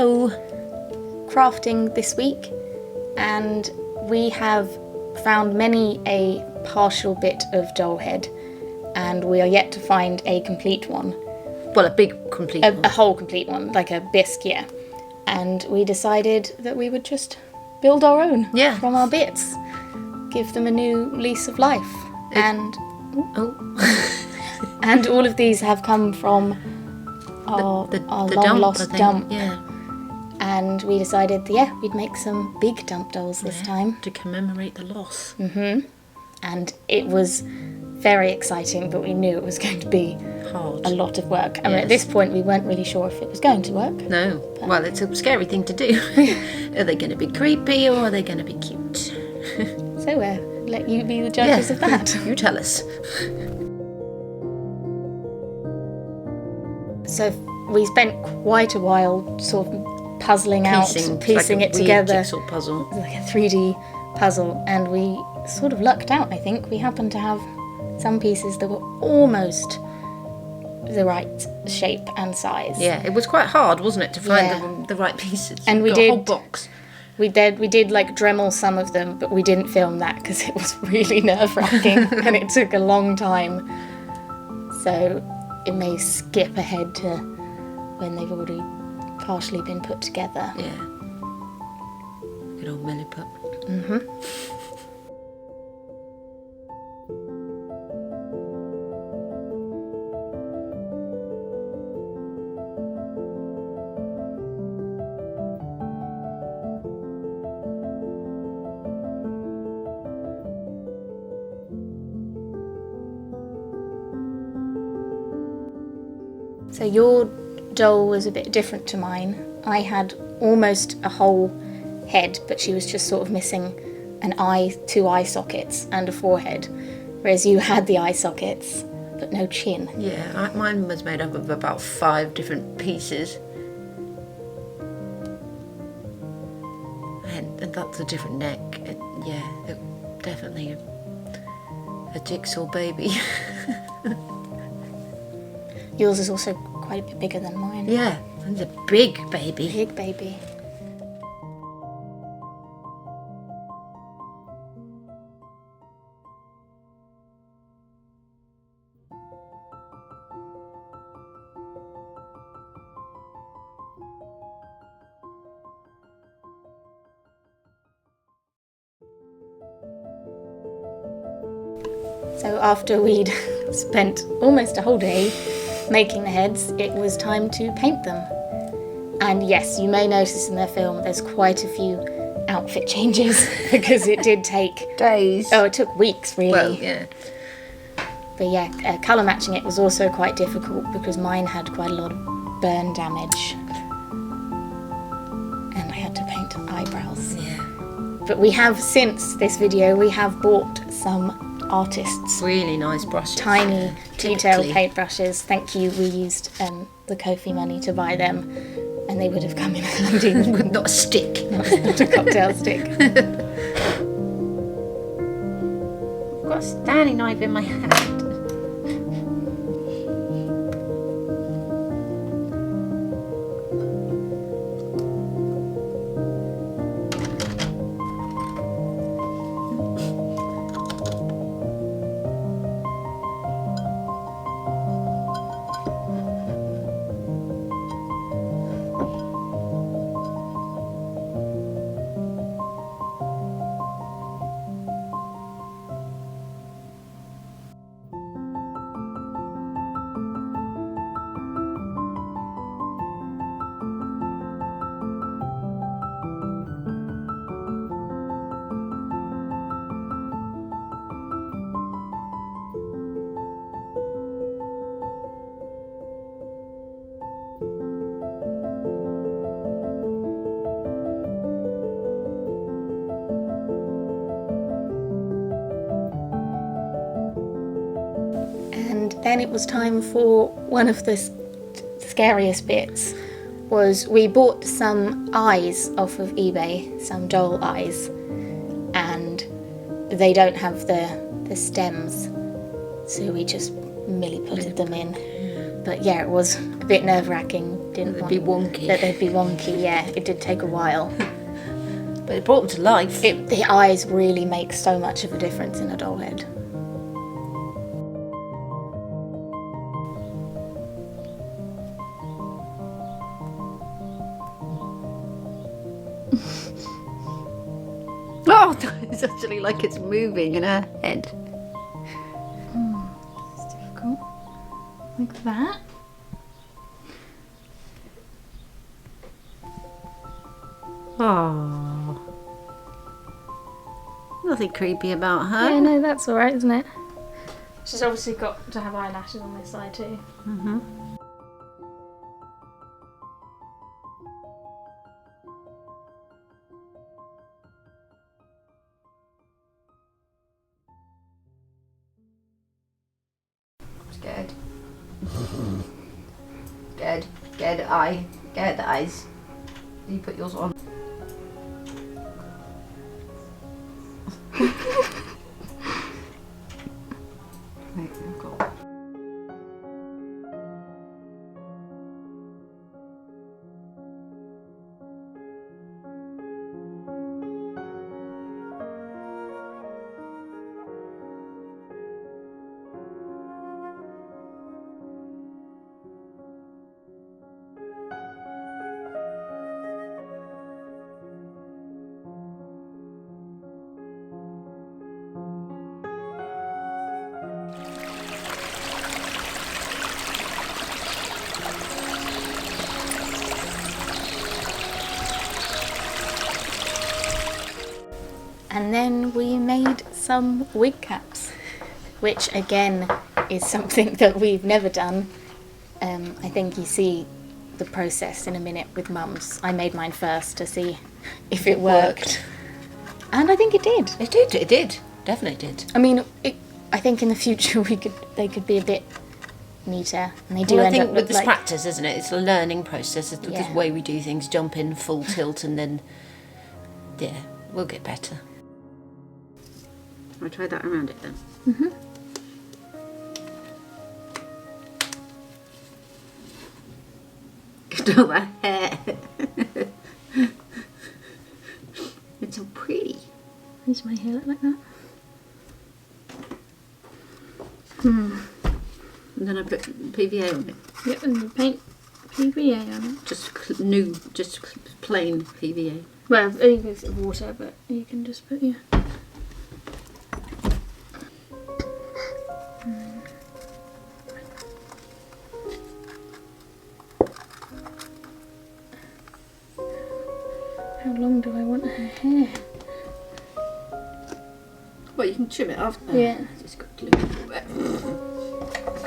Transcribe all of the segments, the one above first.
Hello! Crafting this week, and we have found many a partial bit of doll head, and we are yet to find a complete one. Well, a big complete one. A whole complete one, like a bisque, yeah. And we decided that we would just build our own from our bits. Give them a new lease of life. And and all of these have come from our long-lost dump. Yeah. And we decided, we'd make some big dump dolls this time. To commemorate the loss. Mm-hmm. And it was very exciting, but we knew it was going to be hard. A lot of work. I mean, at this point, we weren't really sure if it was going to work. No. Well, it's a scary thing to do. Are they going to be creepy or are they going to be cute? So let you be the judges of that. You tell us. So we spent quite a while sort of piecing it together. Jigsaw puzzle. Like a 3D puzzle, and we sort of lucked out, I think. We happened to have some pieces that were almost the right shape and size. Yeah, it was quite hard, wasn't it, to find the right pieces. And we got did a whole box. We did like Dremel some of them, but we didn't film that because it was really nerve-wracking and it took a long time. So it may skip ahead to when they've already partially been put together. Yeah. Good old Milliput. Mm-hmm. So your doll was a bit different to mine. I had almost a whole head, but she was just sort of missing an eye, 2 eye sockets and a forehead, whereas you had the eye sockets, but no chin. Yeah, mine was made up of about 5 different pieces. And that's a different neck. Definitely a jigsaw baby. Yours is also quite a bit bigger than mine. Yeah, and a big baby. Big baby. So after we'd spent almost a whole day making the heads, it was time to paint them. And yes, you may notice in the film there's quite a few outfit changes because it did take days. Oh, it took weeks really. Well, yeah. But colour matching it was also quite difficult because mine had quite a lot of burn damage. And I had to paint eyebrows. Yeah. But we have, since this video, we have bought some artists' really nice brushes, tiny detailed paintbrushes. Thank you. We used the Ko-fi money to buy them, and they would have come in handy. Not a stick. Not a cocktail stick. I've got a Stanley knife in my hand. Then it was time for one of the scariest bits. Was we bought some eyes off of eBay, some doll eyes, and they don't have the stems, so we just milliputted them in. But yeah, it was a bit nerve-wracking didn't They'd want be wonky. that they'd be wonky. Yeah, it did take a while. But it brought them to life. The eyes really make so much of a difference in a doll head. Oh, it's actually like it's moving in her head. It's difficult. Like that. Oh, nothing creepy about her. Yeah, no, that's alright, isn't it? She's obviously got to have eyelashes on this side too. Mm-hmm. Scared. Scared. Scared eye. Scared eyes. You put yours on. Right, I've got. And then we made some wig caps, which again is something that we've never done. I think you see the process in a minute with Mum's. I made mine first to see if it worked. And I think it did. It did. It did. Definitely did. I mean, I think in the future they could be a bit neater, and they do Well, I end think up with look this like. practice, isn't it? It's a learning process. It's Yeah. the way we do things. Jump in full tilt, and then yeah, we'll get better. I'll try that around it then. Mm-hmm. Look at all that hair. It's so pretty. Does my hair look like that? And then I put PVA on it. Yep, and you paint PVA on it. Just plain PVA. Well, you can use water, but you can just put your. How long do I want her hair? Well, you can trim it after. Yeah. Just got to look at it.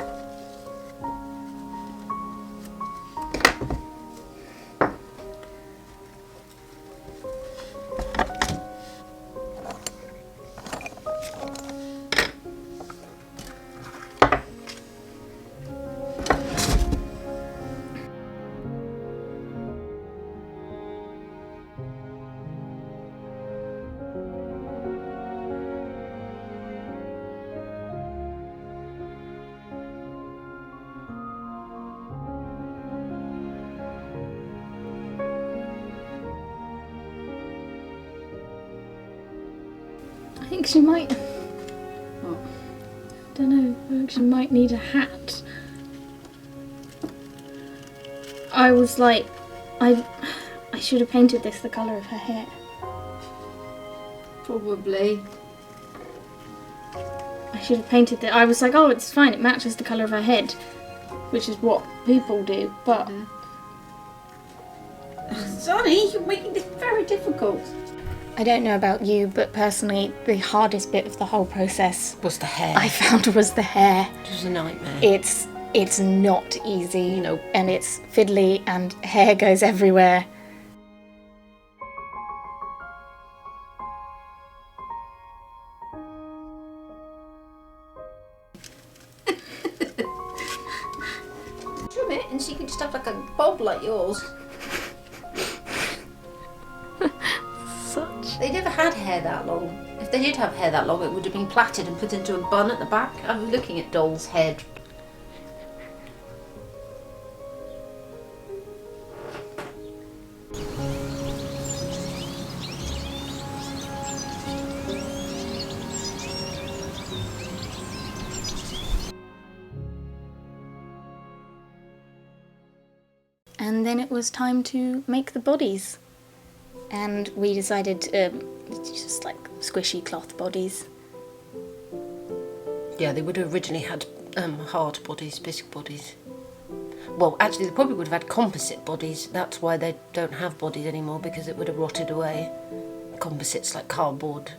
I think she might. What? I don't know. I think she might need a hat. I was like, I should have painted this the colour of her hair. Probably. I should have painted it. I was like, oh, it's fine. It matches the colour of her head, which is what people do. But Sonny, you're making this very difficult. I don't know about you, but personally, the hardest bit of the whole process Was the hair? I found was the hair. It was a nightmare. It's not easy, Nope. and it's fiddly, and hair goes everywhere. Trim it, and she can just have like a bob like yours. Such. They never had hair that long. If they did have hair that long, it would have been plaited and put into a bun at the back. I'm looking at doll's head. and then it was time to make the bodies. And we decided just like squishy cloth bodies. Yeah, they would have originally had hard bodies, bisque bodies. Well, actually, they probably would have had composite bodies. That's why they don't have bodies anymore, because it would have rotted away. Composites like cardboard.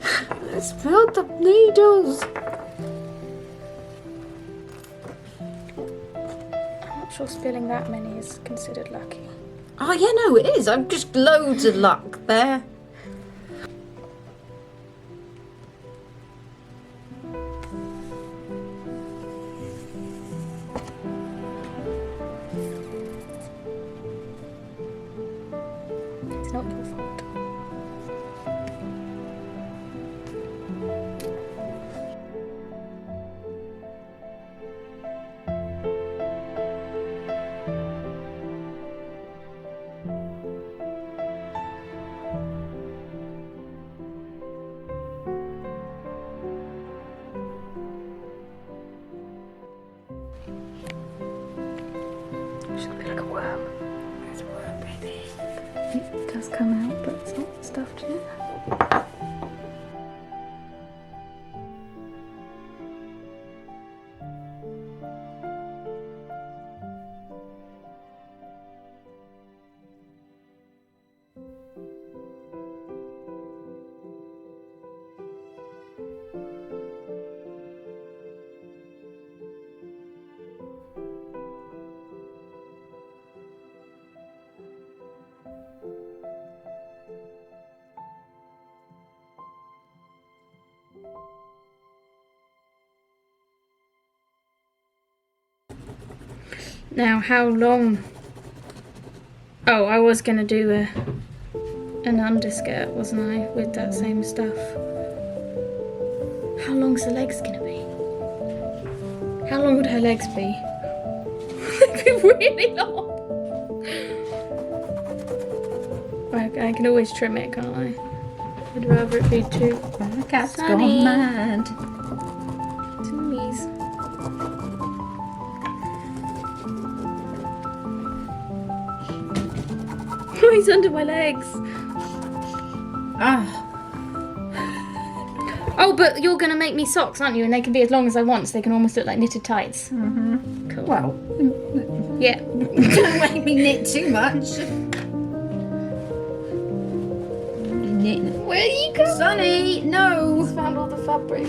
I spilled the needles. I'm not sure spilling that many is considered lucky. Oh yeah, no, it is. I've just loads of luck there. It's not your fault. It's looking like a worm. It's a worm, baby. It does come out, but it's not stuffed yet. Now, how long? Oh, I was gonna do an underskirt, wasn't I, with that same stuff? How long's the legs gonna be? How long would her legs be? They'd be really long. I can always trim it, can't I? I'd rather it be too. The cat's Sunny. gone mad. Zoomies. Oh, he's under my legs. Ah, Oh, but you're gonna make me socks, aren't you? And they can be as long as I want, so they can almost look like knitted tights. Cool. well, Yeah. don't make me knit too much. Knit. Where are you going? Sonny, no. He's found all the fabric.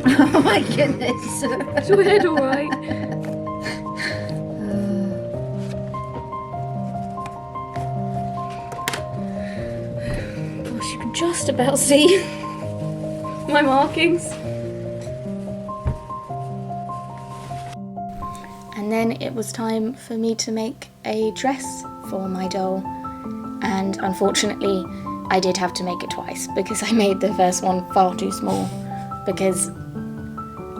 Oh my goodness. Is your head alright? Gosh, you can just about see my markings. And then it was time for me to make a dress for my doll. And unfortunately, I did have to make it twice because I made the first one far too small, because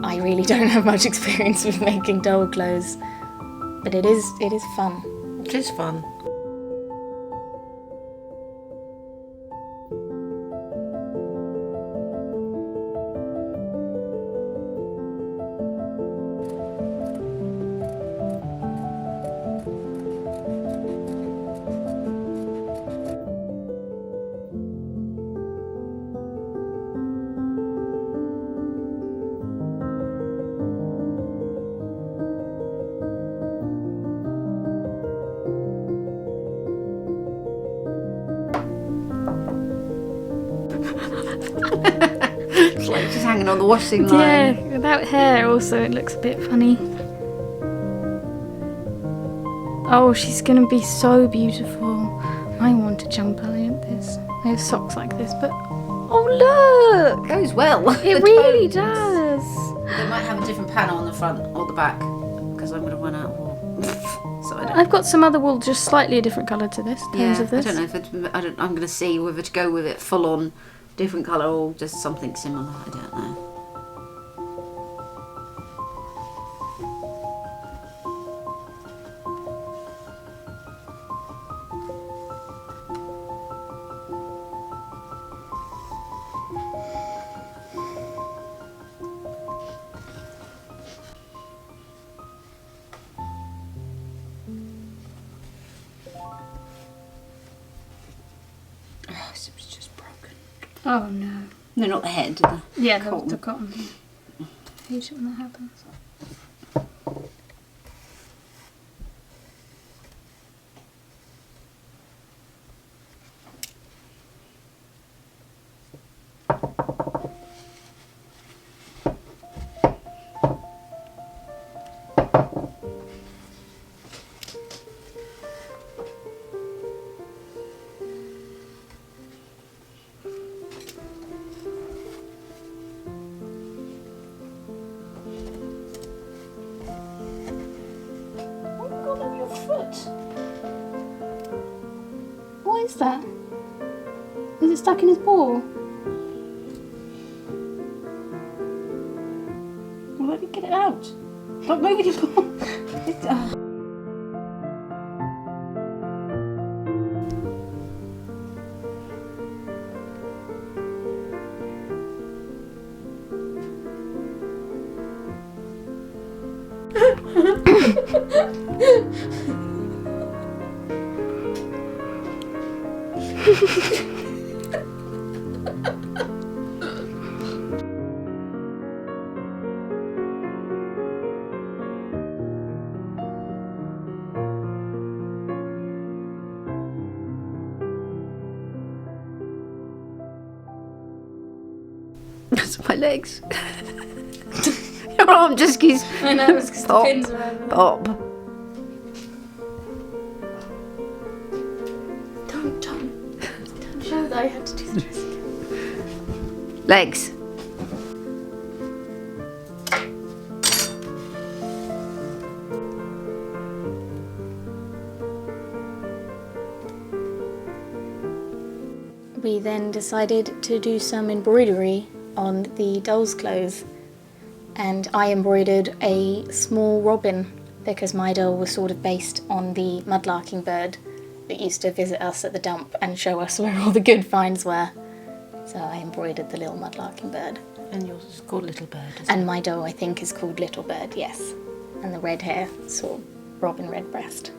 I really don't have much experience with making doll clothes. But it is fun. It is fun. It's like just hanging on the washing line. Yeah, without hair also it looks a bit funny. Oh, she's gonna be so beautiful. I want a jumper like this. I have socks like this, but oh look! Goes well. It really does. They might have a different panel on the front or the back because I'm going to run out of wool. So I don't. I've got some other wool just slightly a different colour to this. Tones of this. I don't know if it's, I'm going to see whether to go with it full on different colour or just something similar. I don't know. Oh no. No, not the head. The Yeah, cotton. the cotton. Hate it when that happens. Oh my god, on your foot. What is that? Is it stuck in his paw? Well, let me get it out. Stop moving your paw. That's my legs. Your arm just keeps I know, it's because the pop, pins are over there. pop. Don't show that I had to do the dressing. Legs. We then decided to do some embroidery on the doll's clothes, and I embroidered a small robin because my doll was sort of based on the mudlarking bird that used to visit us at the dump and show us where all the good finds were. So I embroidered the little mudlarking bird. And yours is called Little Bird, isn't And my doll, I think, is called Little Bird, yes. And the red hair, sort of robin redbreast.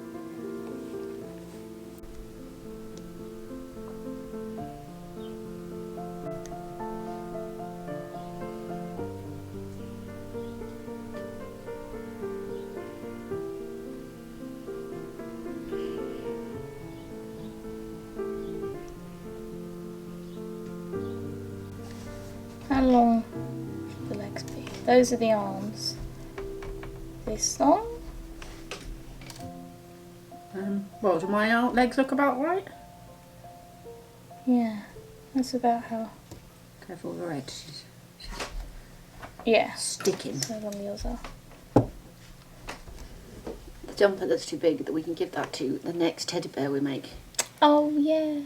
How long should the legs be? Those are the arms. This long? Well, do my legs look about right? Yeah, that's about how. Careful with her head. She's Yeah, sticking. so long yours are. The jumper that's too big, that we can give that to the next teddy bear we make. Oh, yeah.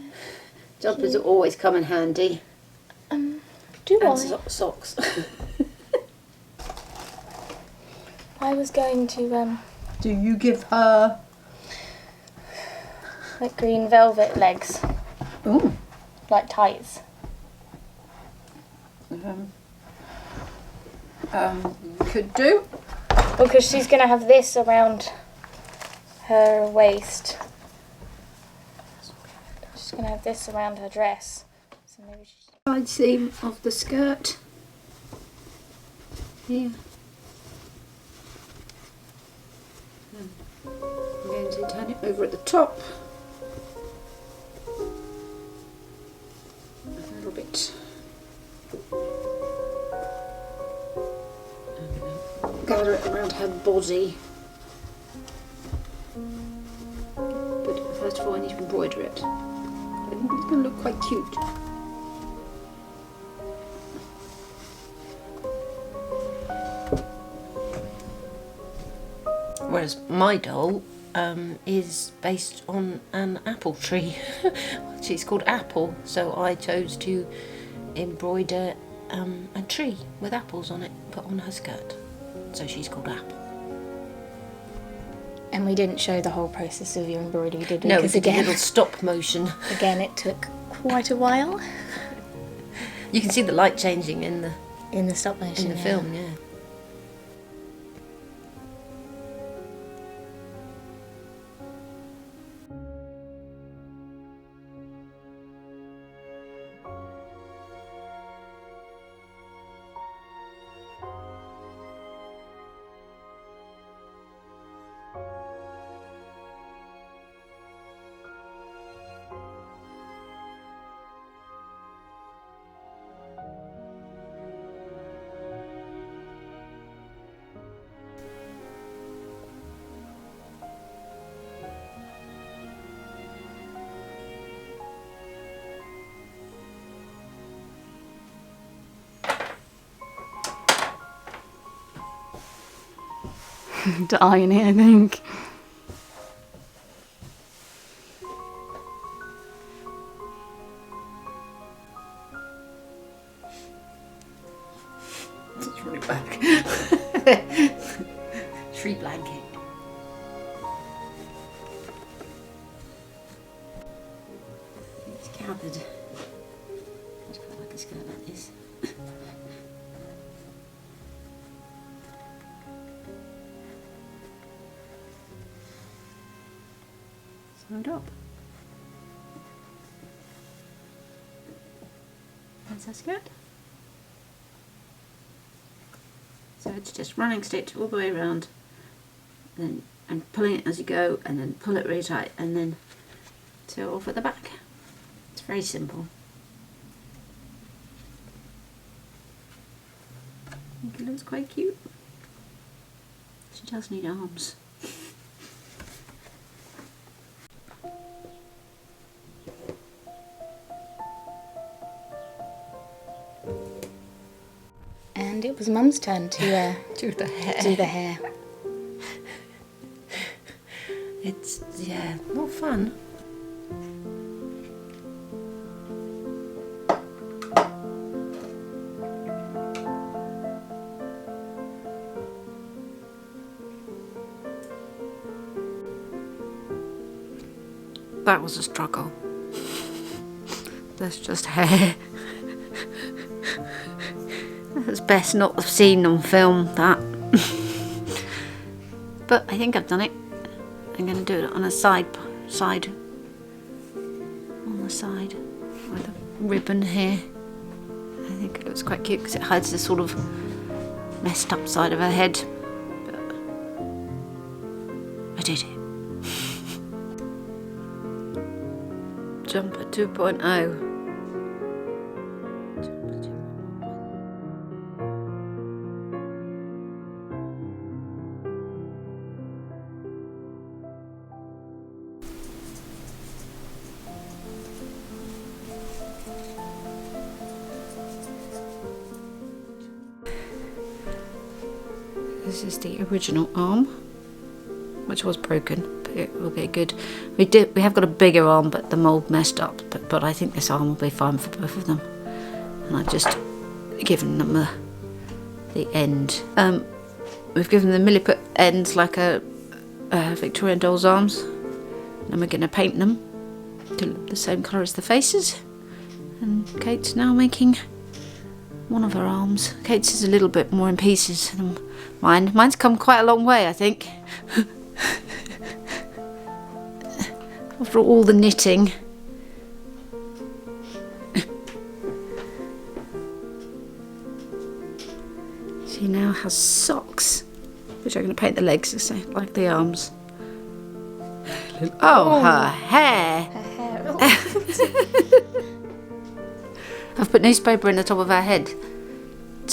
Jumpers always come in handy. Do And I? socks. I was going to, Do you give her... like green velvet legs, Ooh. like tights. Could do. Because she's going to have this around her waist. She's going to have this around her dress. So maybe she's... Side seam of the skirt. Here. I'm going to turn it over at the top. A little bit. And gather it around her body. But first of all I need to embroider it. I think it's going to look quite cute. Whereas my doll is based on an apple tree. She's called Apple, so I chose to embroider a tree with apples on it, put on her skirt. So she's called Apple. And we didn't show the whole process of your embroidery, did we? No, Because it's a again, little stop motion. again, it took quite a while You can see the light changing in the stop motion. in the film, yeah. to iron it, I think. It's running back. Tree blanket. It's gathered. It's quite like it's going like this. Sewed up. That's that skirt. So it's just running stitch all the way around, then and pulling it as you go, and then pull it really tight, and then sew off at the back. It's very simple. I think it looks quite cute. She does need arms. And it was Mum's turn to Do the hair. do the hair. It's, yeah, not fun. That was a struggle. That's just hair. It's best not seen on film, that. But I think I've done it. I'm going to do it on a side, on the side with a ribbon here. I think it looks quite cute because it hides the sort of messed up side of her head. But I did it. Jumper 2.0. This is the original arm, which was broken, but it will be good. We have got a bigger arm, but the mould messed up. But I think this arm will be fine for both of them. And I've just given them the end. We've given the milliput ends like a Victorian doll's arms, and we're going to paint them to look the same colour as the faces. And Kate's now making one of her arms. Kate's is a little bit more in pieces than mine. Mine's come quite a long way, I think. After all the knitting. She now has socks, which I'm going to paint the legs the same, like the arms. Oh, her hair! Her hair. I've put newspaper in the top of her head.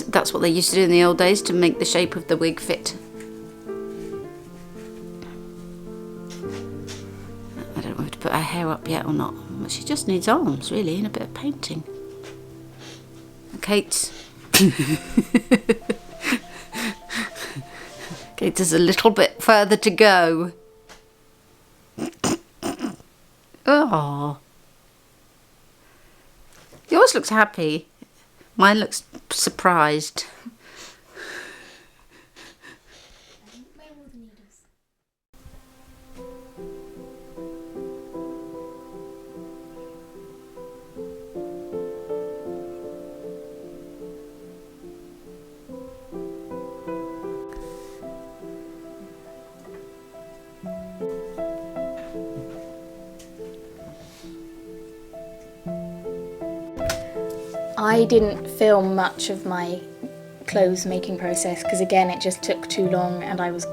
That's what they used to do in the old days to make the shape of the wig fit. I don't know if to put her hair up yet or not, but she just needs arms, really, and a bit of painting. Kate's. Kate's is a little bit further to go. Oh. Yours looks happy. Mine looks surprised. I didn't film much of my clothes making process because again it just took too long and I was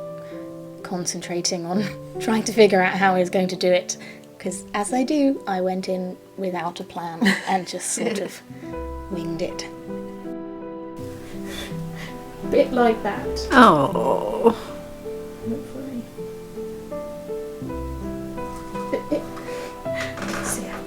concentrating on trying to figure out how I was going to do it because as I do I went in without a plan and just sort of winged it. A bit like that. Oh. Hopefully. Let's see how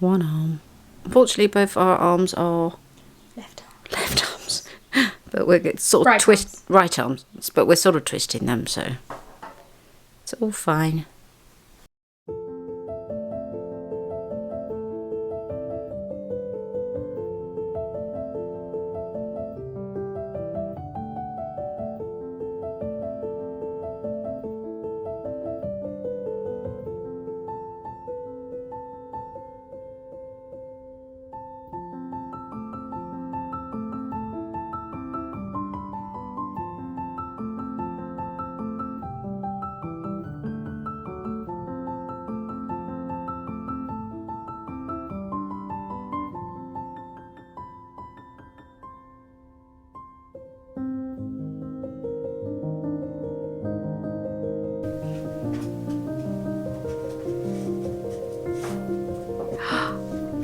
One arm. Unfortunately, both our arms are Left arm. left arms. But we're sort of Right arms. right arms. But we're sort of twisting them, so it's all fine.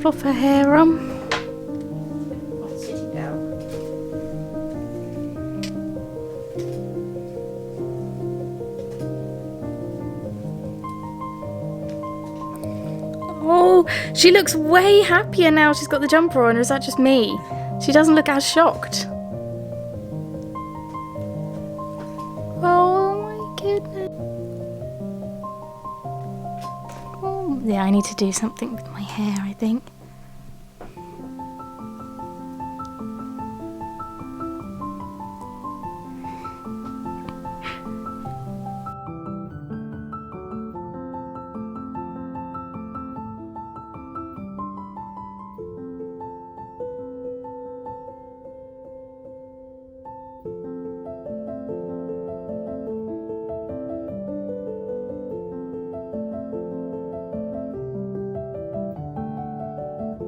Fluff her hair on. Sitting down. Oh, she looks way happier now she's got the jumper on, or is that just me? She doesn't look as shocked. Oh my goodness. Oh, yeah, I need to do something with my hair, I think.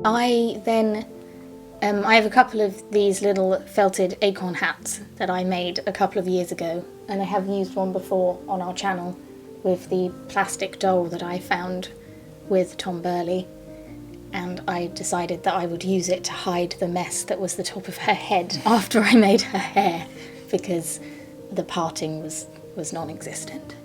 I then, I have a couple of these little felted acorn hats that I made a couple of years ago, and I have used one before on our channel with the plastic doll that I found with Tom Burley, and I decided that I would use it to hide the mess that was the top of her head after I made her hair, because the parting was non-existent.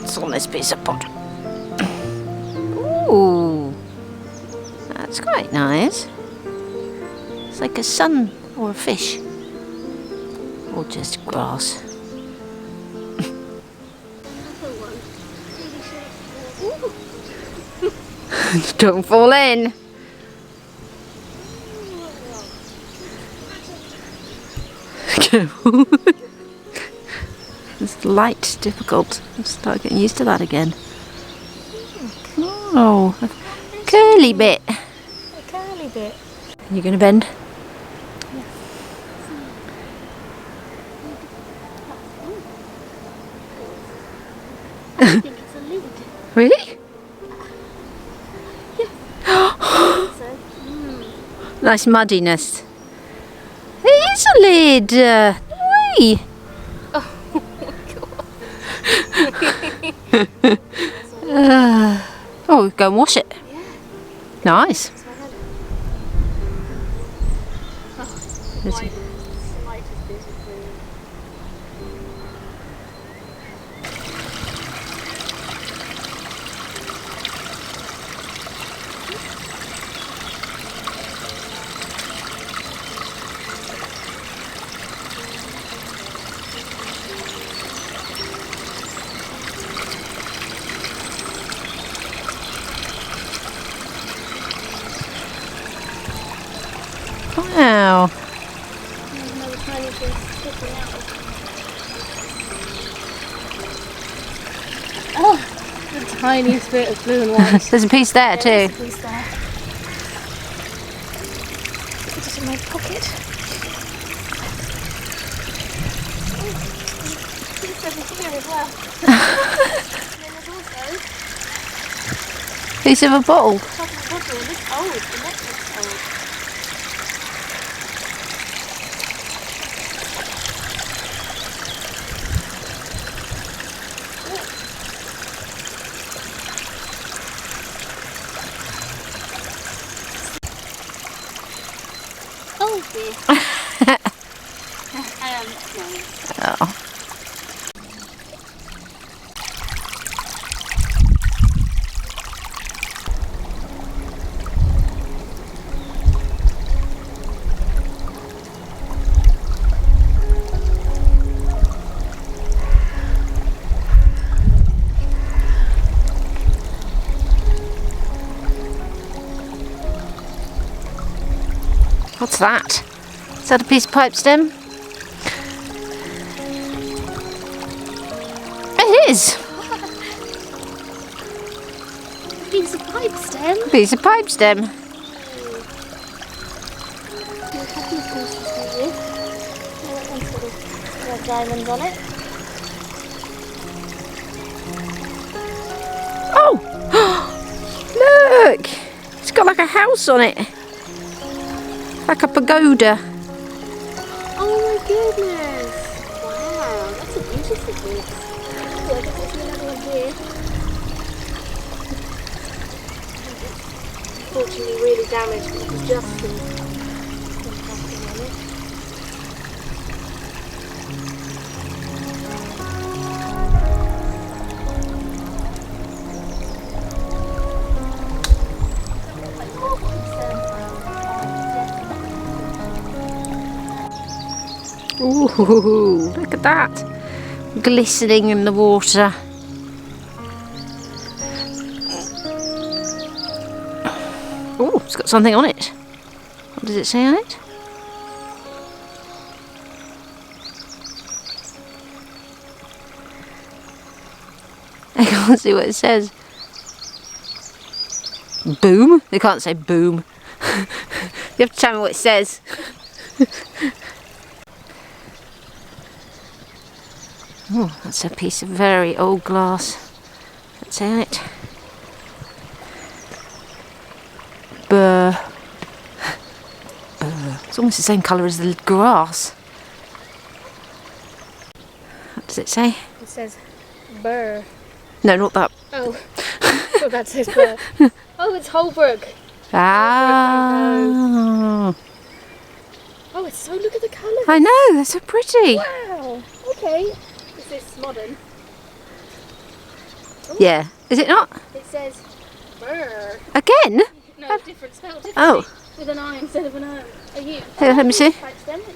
What's on this piece of pot? Ooh, that's quite nice. It's like a sun or a fish, or just grass. Don't fall in. Careful. This light difficult. I'll start getting used to that again. Oh, a curly bit. A curly bit. You're going to bend? I think it's a lid. Really? So, Nice muddiness. It is a lid. Wee. Oh, go and wash it. yeah. Nice. So I had There's- slightest bit of green. Wow. There's another tiny bit sticking out. Oh, the tiniest bit of blue and white. There's a piece there There is too. a piece there. Put it in my pocket. Oh, piece over here as well. And then there's also Piece of a bottle. top of the bottle. This old. The neck looks old. Oh dear. No. Oh. What's that? Is that a piece of pipe stem? It is. Piece of pipe stem. A piece of pipe stem. There's a couple of pieces here. That one's got a red diamond on it. Oh! Look! It's got like a house on it. Like a pagoda. Oh my goodness! Wow, that's a beautiful piece. Oh, I guess I see another one here. Unfortunately, really damaged because just been tapping on it. Ooh, look at that. Glistening in the water. Oh, it's got something on it. What does it say on it? I can't see what it says. Boom? They can't say boom. You have to tell me what it says. Oh, that's a piece of very old glass. What's say on it? Burr. Burr. It's almost the same colour as the grass. What does it say? It says Burr. No, not that. Oh, well, that says Burr. Oh, it's Holbrook. Ah. Oh, it's so, look at the colours. I know, they're so pretty. Wow, okay. Is this modern? Yeah. Is it not? It says Burr. Again? No, different spell, different. Oh. With an I instead of an O. Are you? Here, let me see. Pipe stem. Look.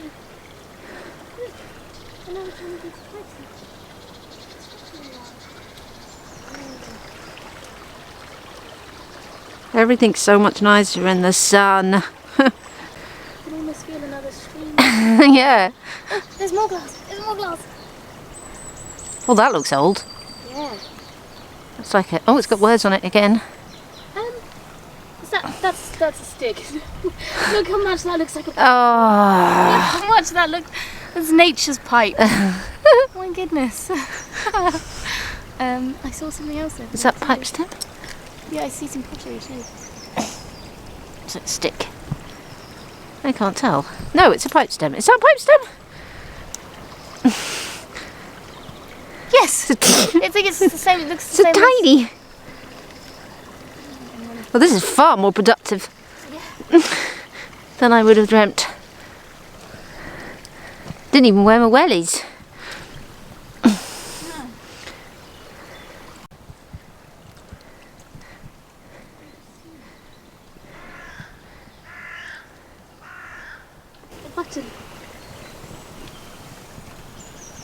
I know it's one of these pipe stems. Everything's so much nicer in the sun. I can almost feel another stream. Yeah. Oh, there's more glass. There's more glass. Oh, that looks old. Yeah. It's like oh, it's got words on it again. Is that's a stick. Look how much that looks like a pipe. Oh, Look how much that looks. That's nature's pipe. Oh my goodness. I saw something else there. is that pipe stem? Yeah, I see some pottery too. Is it a stick? I can't tell. No, it's a pipe stem. Is that a pipe stem? Yes. I think it's the same. It looks the So same. tiny. Well, this is far more productive than I would have dreamt. Didn't even wear my wellies. A button.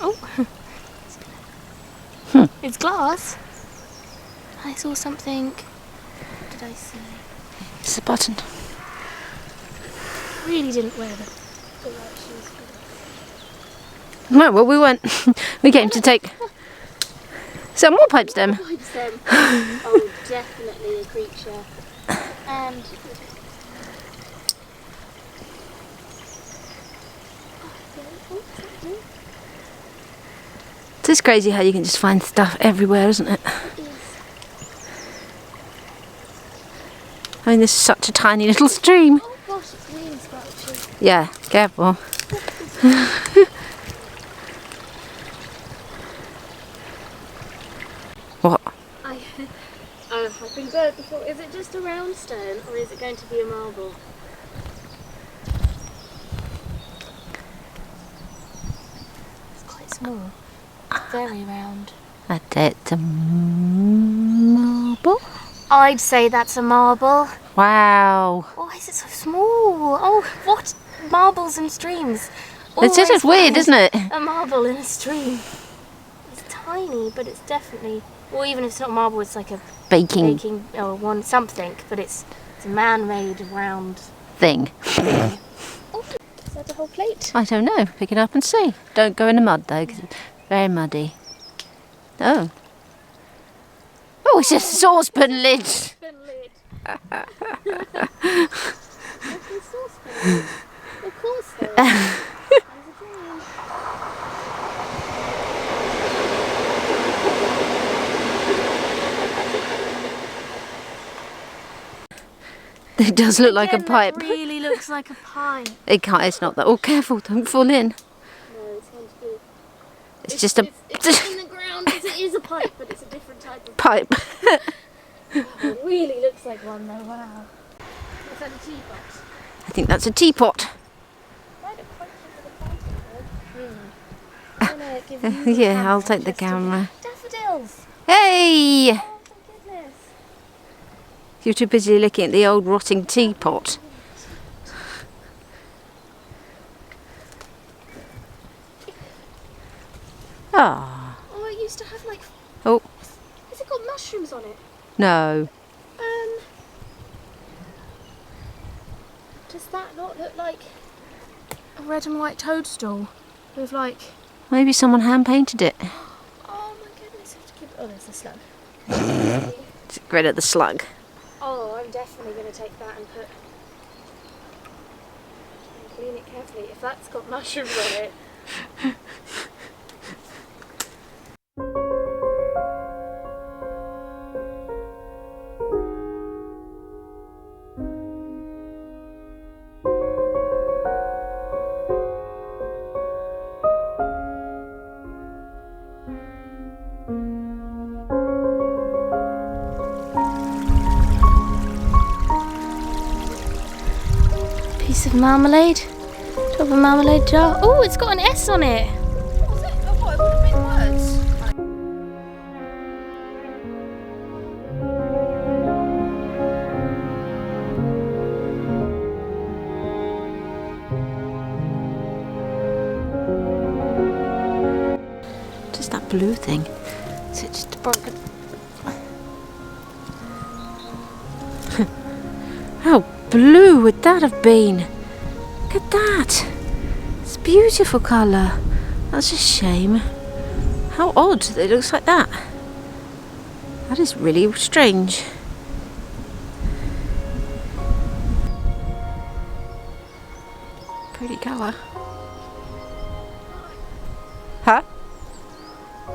Oh. It's glass. I saw something. What did I see? It's a button. Really didn't wear the right shoes. No, well, we went. We came to take. Is that more pipe stem? Pipe stem. Oh, definitely a creature. And It's crazy how you can just find stuff everywhere, isn't it? I mean, this is such a tiny little stream. oh gosh, it's really scratchy. Yeah, careful. What? I've been burnt before. Is it just a round stone or is it going to be a marble? It's quite small. It's very round. I bet it's a marble. I'd say that's a marble. Wow. Why is it so small? Oh, what? Marbles in streams. It's just Always weird, find isn't it? A marble in a stream. It's tiny, but it's definitely. Or even if it's not marble, it's like a Baking or one something. But it's a man-made round thing. thing. Oh, is that a whole plate? I don't know. Pick it up and see. Don't go in the mud though, because it's very muddy. Oh. Oh, it's a saucepan lid. Saucepan lid. It's a saucepan lid. Of course there is. There's a dream. It does look like a Again, pipe. That really looks like a pipe. It can't. It's not that. Oh, careful! Don't fall in. No, it's going to be. It's just a It's in the ground. It is a pipe, but it's a different type of. pipe. It really looks like one though. Wow. Is that a teapot? I think that's a teapot. Why don't quite think of the I'm gonna give you the Yeah, camera I'll take the just to- camera. Daffodils. Hey! Oh my goodness. You're too busy looking at the old rotting teapot. Ah. Oh, it used to have like. Oh, Has it got mushrooms on it? no. Does that not look like a red and white toadstool with like? Maybe someone hand painted it. Oh my goodness! I have to keep. Oh, there's a slug. It's great at the slug. Oh, I'm definitely going to take that and put. And clean it carefully. If that's got mushrooms on it. Piece of marmalade. Top of a marmalade jar. Oh, it's got an S on it. Was it? Oh, what? It would have been words. Just that blue thing. Is it just broken? How blue would that have been? Look at that. It's a beautiful colour. That's a shame. How odd that it looks like that. That is really strange. Pretty colour. Huh?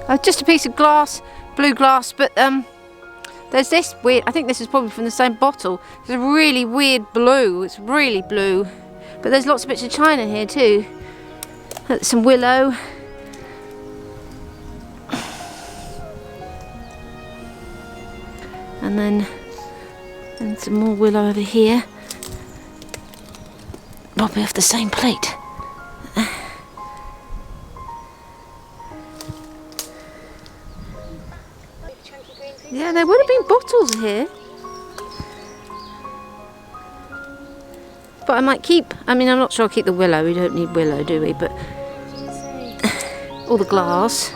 Oh, just a piece of glass, blue glass, but there's this weird, I think this is probably from the same bottle. It's a really weird blue, it's really blue. But there's lots of bits of china here too. Some willow. And then some more willow over here. Probably off the same plate. Yeah, there would have been bottles here. But I might keep, I mean, I'm not sure I'll keep the willow. We don't need willow, do we? But all the glass.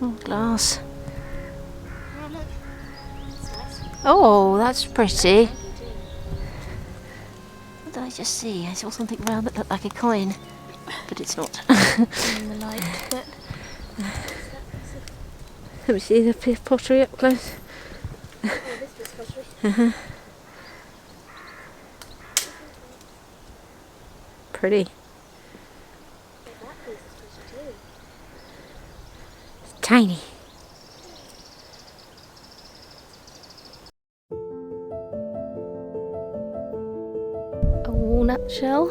More glass. Oh, that's pretty. What did I just see? I saw something round that looked like a coin, but it's not. In the light, but Let me see the pottery up close. oh, this was pottery. Pretty. That piece is pottery too. It's tiny. A walnut shell,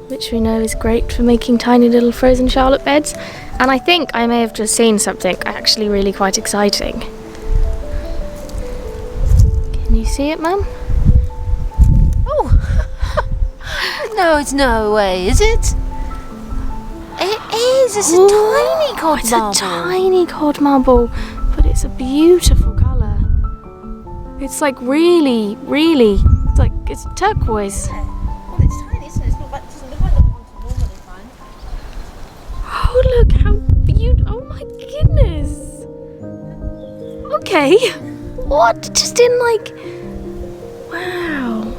which we know is great for making tiny little frozen charlotte beds. And I think I may have just seen something actually really quite exciting. Can you see it, Mum? Oh! No, it's no way, is it? It is! It's a tiny cod It's marble. a tiny cod marble, but it's a beautiful colour. It's like really, really, it's turquoise. Well, it's tiny, isn't it? It's not like, it doesn't look like the ones we normally find. Oh, look how beautiful. Oh my goodness. Okay. What? Just in like. Wow.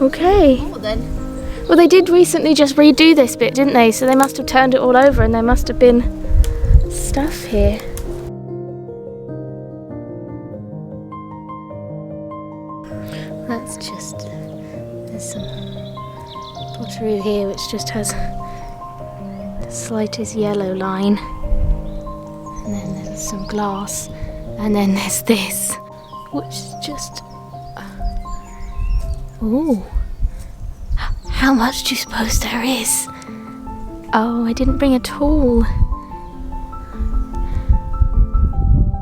Okay. Oh, then. Well, they did recently just redo this bit, didn't they? So they must have turned it all over and there must have been stuff here. That's just. There's some pottery here which just has the slightest yellow line. And then there's some glass. And then there's this, which is just. Ooh. How much do you suppose there is? Oh, I didn't bring a tool.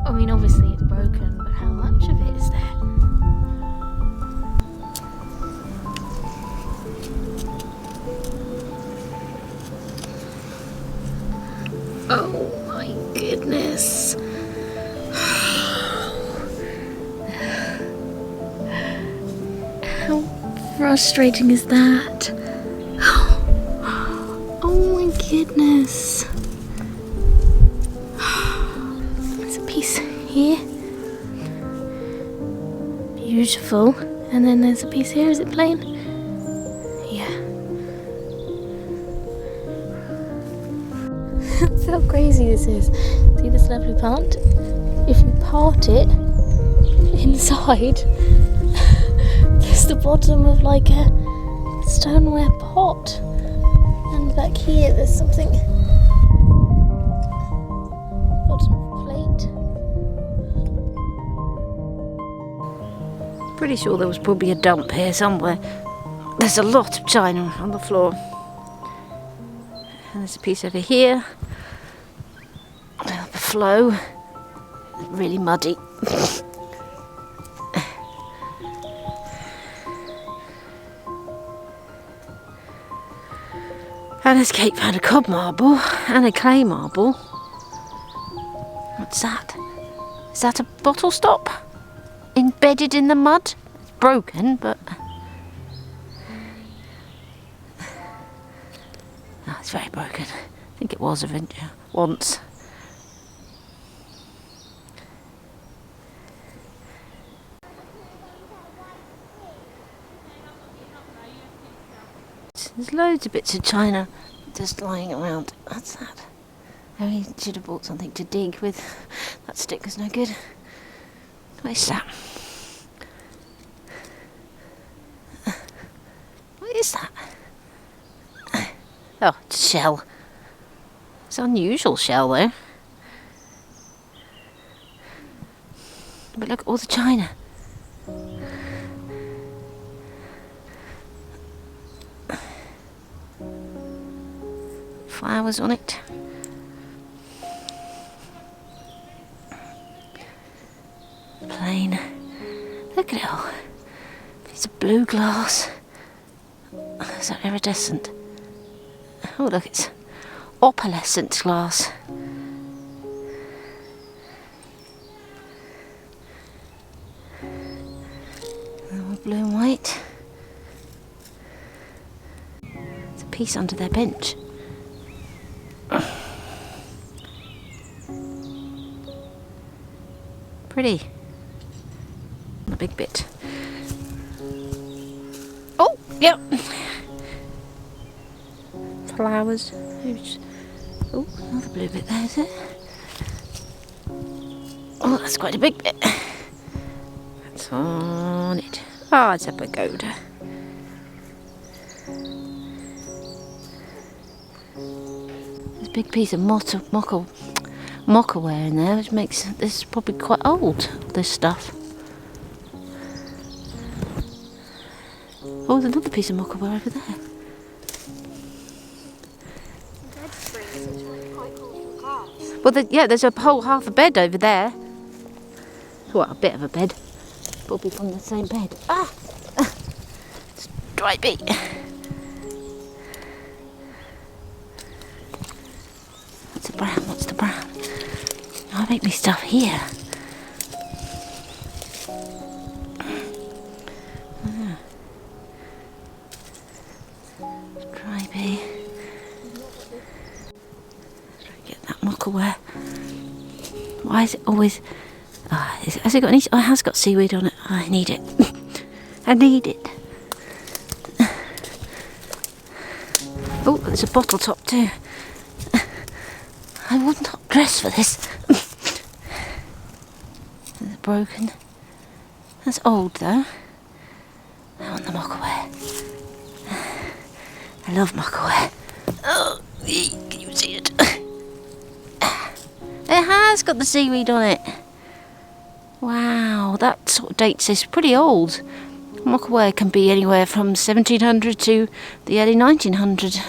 I mean, obviously it's broken, but how much of it is there? Oh my goodness. How frustrating is that? Oh my goodness. There's a piece here. Beautiful. And then there's a piece here. Is it plain? Yeah. That's how crazy this is. See this lovely plant? If you part it, inside there's the bottom of like a stoneware pot. And back here there's something. Bottom of a plate. Pretty sure there was probably a dump here somewhere. There's a lot of china on the floor. And there's a piece over here. The flow. Really muddy. And as Kate found a cod marble and a clay marble. What's that? Is that a bottle stop? Embedded in the mud? It's broken, but... Oh, it's very broken. I think it was eventually once. There's loads of bits of china just lying around. What's that? Oh, he should have bought something to dig with. That stick was no good. What is that? What is that? Oh, it's a shell. It's an unusual shell though. But look at all the china. Flowers on it. Plain. Look at it all. It's a blue glass. Is that iridescent? Oh look, it's opalescent glass. All blue and white. There's a piece under their bench. Pretty. A big bit. Oh, yep. Flowers. Oh, another blue bit there, is it? Oh, that's quite a big bit. That's on it. Oh, it's a pagoda. There's a big piece of mockaware in there, which makes this probably quite old, this stuff. Oh, there's another piece of mockaware over there. Well, yeah, there's a whole half a bed over there. Well, a bit of a bed. Probably from the same bed. Ah! Stripey. What's the brown? What's the brown? I make me stuff here. Stripey. Get that mockaware. Why is it always... has it got any... Oh, it has got seaweed on it. Oh, I need it. I need it. Oh, there's a bottle top too. I would not dress for this. It's broken. That's old though. I want the mockaware. I love mockaware. Oh, can you see it? It has got the seaweed on it. Wow, that sort of dates this pretty old. Mockaware can be anywhere from 1700 to the early 1900s.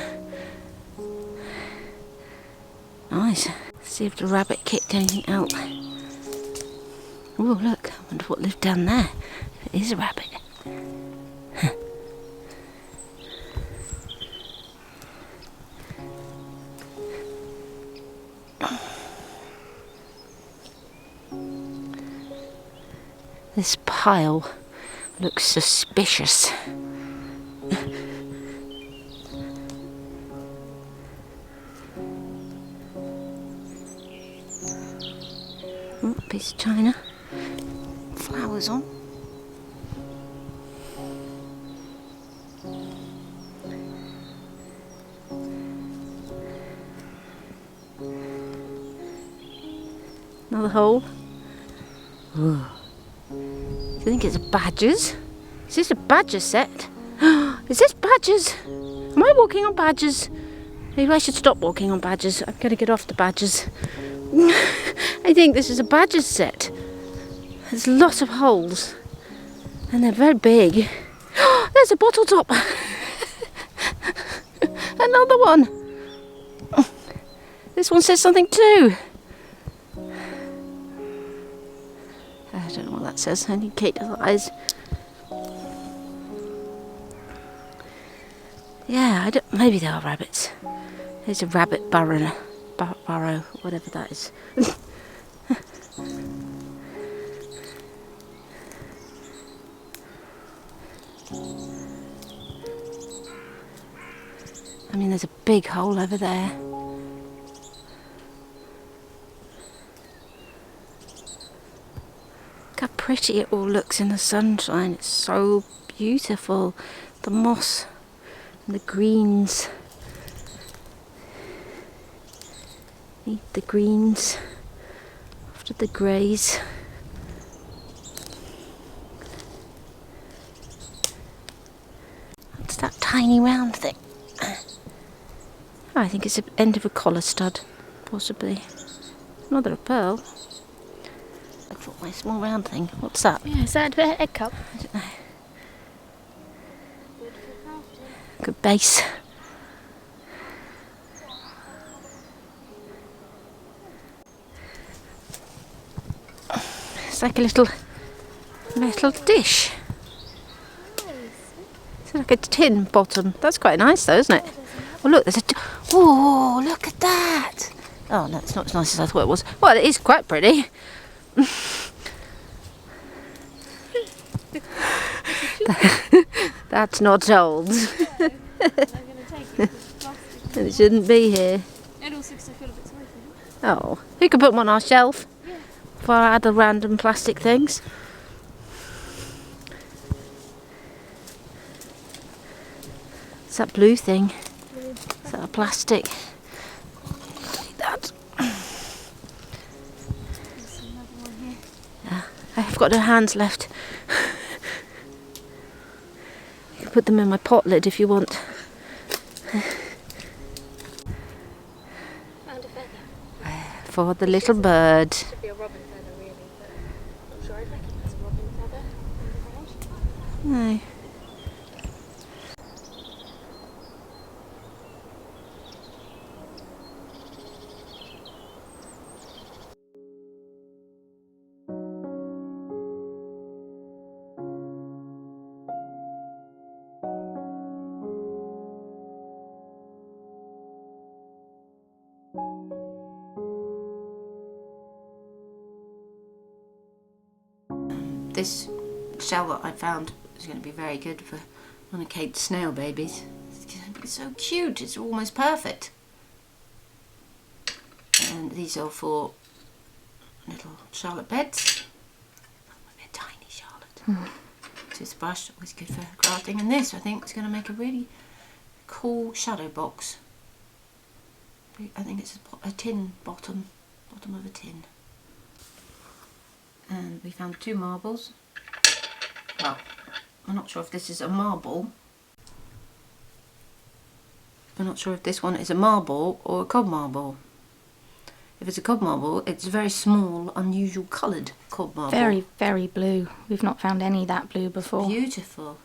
Nice. See if the rabbit kicked anything out. Oh look, I wonder what lived down there. It is a rabbit. This pile looks suspicious. Oh, piece of china. Flowers on. Another hole. Ooh. I think it's badgers. Is this a badger set? Is this badgers? Am I walking on badgers? Maybe I should stop walking on badgers. I'm going to get off the badgers. I think this is a badgers set. There's lots of holes. And they're very big. There's a bottle top. Another one. This one says something too. I don't know what that says. I need Kate eyes. Yeah, maybe they are rabbits. There's a rabbit burrow, whatever that is. I mean, there's a big hole over there. Look how pretty it all looks in the sunshine. It's so beautiful. The moss And the greens. Need the greens after the greys. What's that tiny round thing? Oh, I think it's the end of a collar stud, possibly. Mother of pearl. Look for my small round thing. What's that? Yeah, is that an egg cup? I don't know. Good base. It's like a little metal dish. It's like a tin bottom. That's quite nice though, isn't it? Oh look, there's a... Oh, look at that! Oh no, it's not as nice as I thought it was. Well, it is quite pretty. That's not old. It shouldn't be here. Oh, you could put them on our shelf for our other random plastic things. It's that blue thing. Is that a plastic? That. Yeah, I have got no hands left. You can put them in my pot lid if you want. Found a feather. For the little bird. Should be a robin feather really, but I'm not sure. I reckon there's a robin feather in the range. No. This shell that I found is going to be very good for one of Kate's snail babies. It's going to be so cute, it's almost perfect. And these are for little Charlotte beds. They're tiny Charlotte. Toothbrush, always good for grafting. And this I think is going to make a really cool shadow box. I think it's a tin bottom of a tin. And we found 2 marbles. Well, I'm not sure if this is a marble. I'm not sure if this one is a marble or a cob marble. If it's a cob marble, it's a very small, unusual coloured cob marble. Very, very blue. We've not found any that blue before. Beautiful.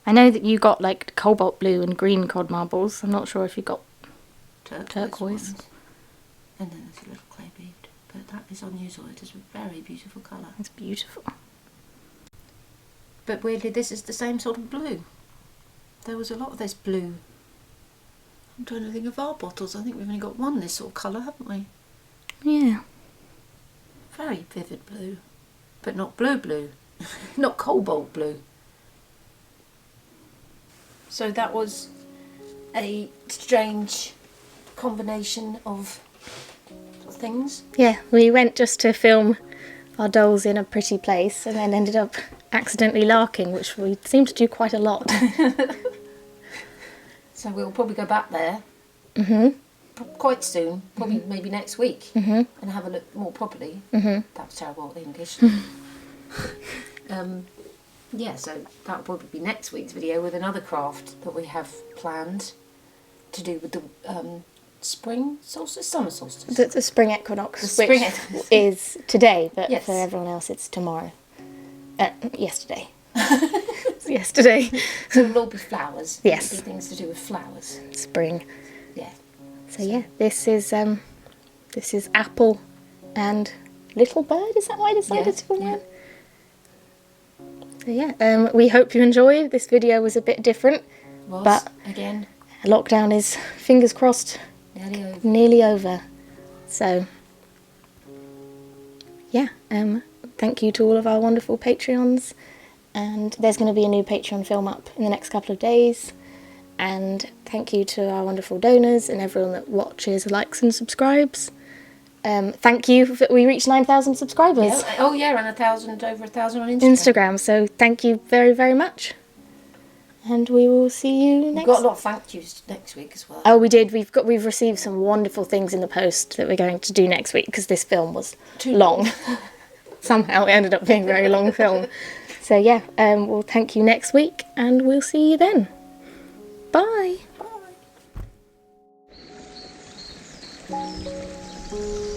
I know that you got like cobalt blue and green cod marbles. I'm not sure if you got turquoise. Ones. And then there's a little clay bead. But that is unusual. It is a very beautiful colour. It's beautiful. But weirdly, this is the same sort of blue. There was a lot of this blue. I'm trying to think of our bottles. I think we've only got one this sort of colour, haven't we? Yeah. Very vivid blue. But not blue. Not cobalt blue. So that was a strange combination of things. Yeah, we went just to film our dolls in a pretty place and then ended up accidentally larking, which we seem to do quite a lot. So we'll probably go back there quite soon, probably maybe next week, and have a look more properly. That was terrible English. Yeah, so that'll probably be next week's video with another craft that we have planned to do with the spring solstice, summer solstice. The spring equinox, The spring which equinox. is today, but Yes. for everyone else it's tomorrow. Yesterday. It's yesterday. So it'll all be flowers. Yes. It'll be things to do with flowers. Spring. Yeah. So yeah, this is Apple and Little Bird. Is that what I decided to call it? So yeah, we hope you enjoy. This video was a bit different, Was but again lockdown is, fingers crossed, nearly over. nearly over. So yeah, thank you to all of our wonderful Patreons, and there's going to be a new Patreon film up in the next couple of days. And thank you to our wonderful donors and everyone that watches, likes and subscribes. Thank you, we reached 9,000 subscribers. Yeah. Oh yeah, and over 1,000 on Instagram. Instagram, so thank you very, very much. and we will see you We've next. got a lot of thank yous next week as well. Oh, we did. We've received some wonderful things in the post that we're going to do next week because this film was Too long. Somehow it ended up being a very long film. So yeah, we'll thank you next week, and we'll see you then. Bye. Bye.